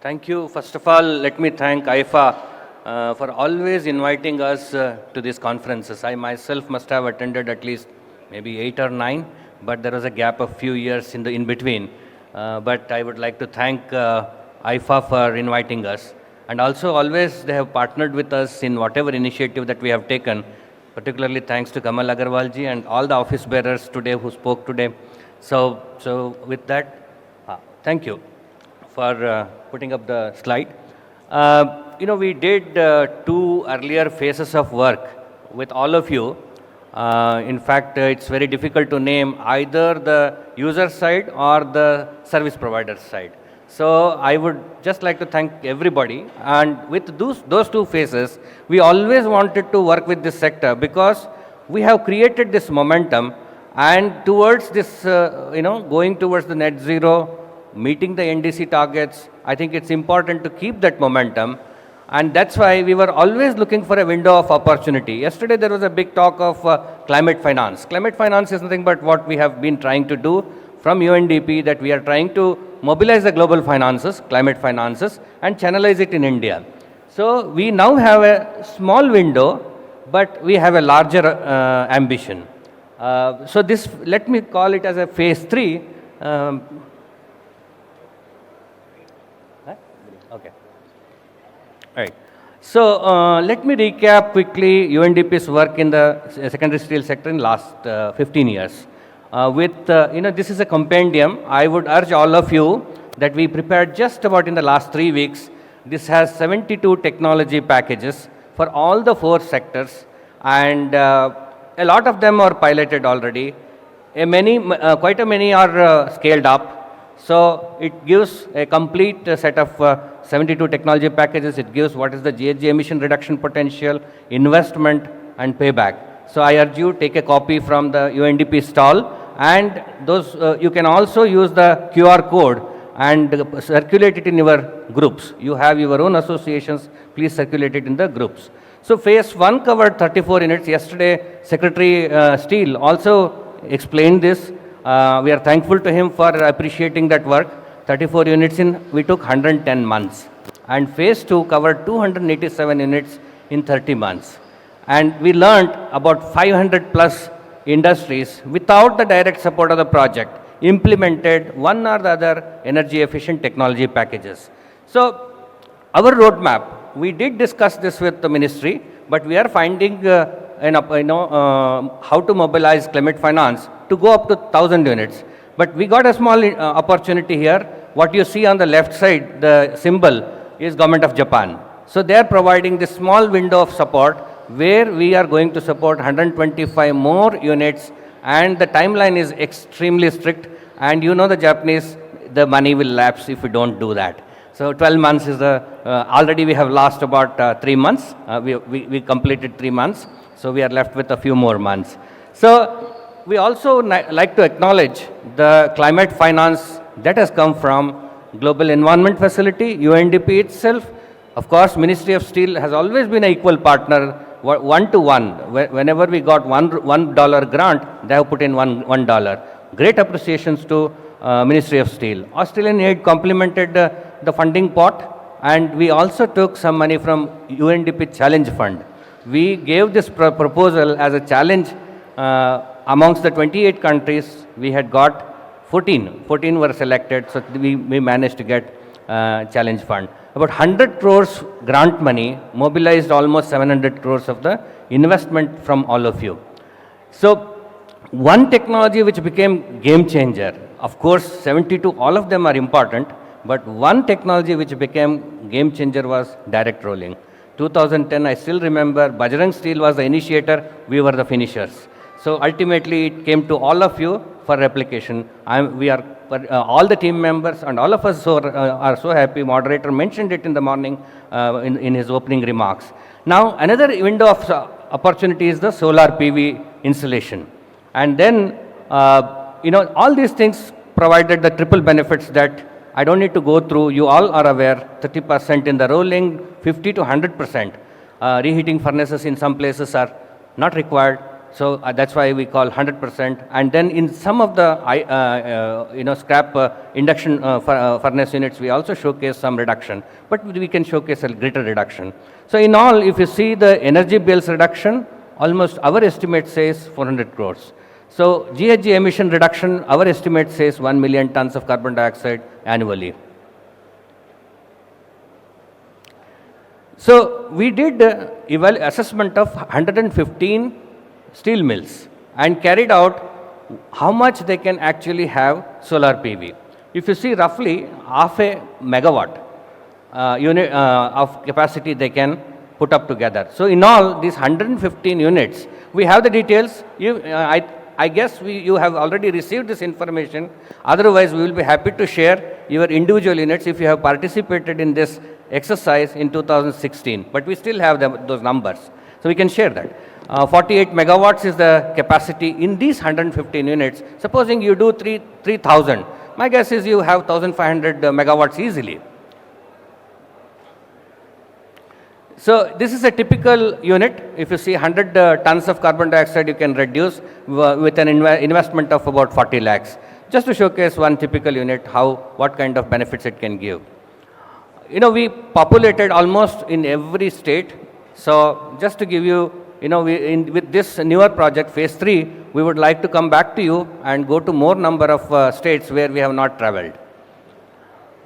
Thank you. First of all, let me thank IFA for always inviting us to these conferences. I myself must have attended at least maybe 8 or 9, but there was a gap of few years in between. But I would like to thank IFA for inviting us. And also always they have partnered with us in whatever initiative that we have taken, particularly thanks to Kamal Agarwal ji and all the office bearers today who spoke today. So with that, thank you for putting up the slide. We did 2 earlier phases of work with all of you. In fact, it's very difficult to name either the user side or the service provider side. So I would just like to thank everybody. And with those 2 phases, we always wanted to work with this sector because we have created this momentum and towards this, going towards the net zero, meeting the NDC targets, I think it's important to keep that momentum. And that's why we were always looking for a window of opportunity. Yesterday there was a big talk of climate finance. Climate finance is nothing but what we have been trying to do from UNDP, that we are trying to mobilize the global finances, climate finances, and channelize it in India. So we now have a small window, but we have a larger ambition. So this, let me call it as a phase 3. Okay. Right. So let me recap quickly UNDP's work in the secondary steel sector in last 15 years. This is a compendium. I would urge all of you that we prepared just about in the last 3 weeks. This has 72 technology packages for all the 4 sectors, and a lot of them are piloted already. Quite many are scaled up. So it gives a complete set of 72 technology packages. It gives what is the GHG emission reduction potential, investment, and payback. So I urge you, take a copy from the UNDP stall, and those you can also use the QR code and circulate it in your groups. You have your own associations, please circulate it in the groups. So phase 1 covered 34 units. Yesterday, Secretary Steel also explained this. We are thankful to him for appreciating that work. 34 units we took 110 months. And phase 2 covered 287 units in 30 months. And we learned about 500 plus industries without the direct support of the project implemented one or the other energy efficient technology packages. So our roadmap, we did discuss this with the ministry, but we are finding how to mobilize climate finance to go up to 1,000 units. But we got a small opportunity here. What you see on the left side, the symbol, is Government of Japan. So they are providing this small window of support where we are going to support 125 more units, and the timeline is extremely strict. And you know the Japanese, the money will lapse if we don't do that. So 12 months is already we have lost about 3 months. We completed 3 months. So we are left with a few more months. So we also like to acknowledge the climate finance that has come from Global Environment Facility, UNDP itself. Of course, Ministry of Steel has always been an equal partner, 1-to-1. Whenever we got $1 grant, they have put in $1. Great appreciations to Ministry of Steel. Australian Aid complemented the funding pot, and we also took some money from UNDP Challenge Fund. We gave this proposal as a challenge amongst the 28 countries. We had got 14 were selected, so we managed to get challenge fund. About 100 crores grant money mobilized almost 700 crores of the investment from all of you. So one technology which became game changer, of course 72, all of them are important, but one technology which became game changer was direct rolling. 2010, I still remember, Bajrang Steel was the initiator, we were the finishers. So ultimately it came to all of you for replication. We are all the team members and all of us are so happy. Moderator mentioned it in the morning in his opening remarks. Now another window of opportunity is the solar PV installation. And then, all these things provided the triple benefits that I don't need to go through. You all are aware, 30% in the rolling, 50 to 100%. Reheating furnaces in some places are not required. So that's why we call 100%. And then in some of the scrap induction furnace units, we also showcase some reduction, but we can showcase a greater reduction. So in all, if you see the energy bills reduction, almost our estimate says 400 crores. So GHG emission reduction, our estimate says 1 million tons of carbon dioxide annually. So we did assessment of 115 steel mills and carried out how much they can actually have solar PV. If you see roughly half a megawatt unit of capacity they can put up together. So in all these 115 units, we have the details. I guess you have already received this information. Otherwise, we will be happy to share your individual units if you have participated in this exercise in 2016. But we still have those numbers. So we can share that. 48 megawatts is the capacity in these 115 units. Supposing you do 3,000, my guess is you have 1,500 megawatts easily. So this is a typical unit. If you see 100 tons of carbon dioxide you can reduce with an investment of about 40 lakhs. Just to showcase one typical unit, what kind of benefits it can give. We populated almost in every state. So just to give you, with this newer project, phase 3, we would like to come back to you and go to more number of states where we have not traveled.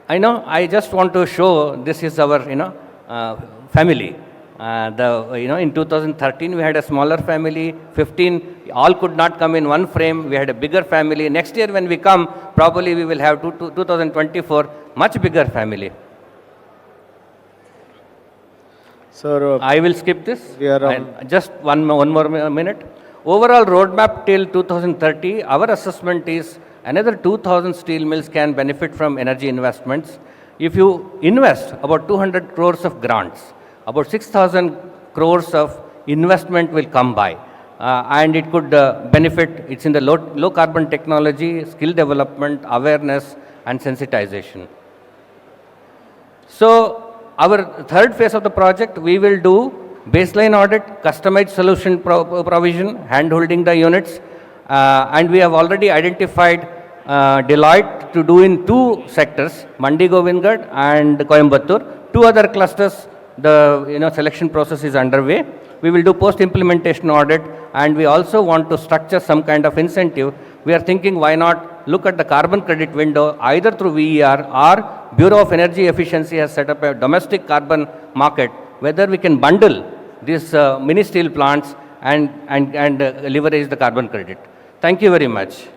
I just want to show this is our, family. In 2013 we had a smaller family, 15 all could not come in one frame, we had a bigger family. Next year when we come, probably we will have 2024 much bigger family. Sir, I will skip this. We are just one more minute. Overall roadmap till 2030, our assessment is another 2,000 steel mills can benefit from energy investments. If you invest about 200 crores of grants, about 6,000 crores of investment will come by, and it could benefit. It's in the low carbon technology, skill development, awareness, and sensitization. So our third phase of the project, we will do baseline audit, customized solution provision, hand-holding the units, and we have already identified Deloitte to do in 2 sectors, Mandi Govindgarh and Coimbatore. 2 other clusters, the selection process is underway. We will do post-implementation audit, and we also want to structure some kind of incentive. We are thinking, why not look at the carbon credit window either through VER or Bureau of Energy Efficiency has set up a domestic carbon market, whether we can bundle these mini steel plants and leverage the carbon credit. Thank you very much.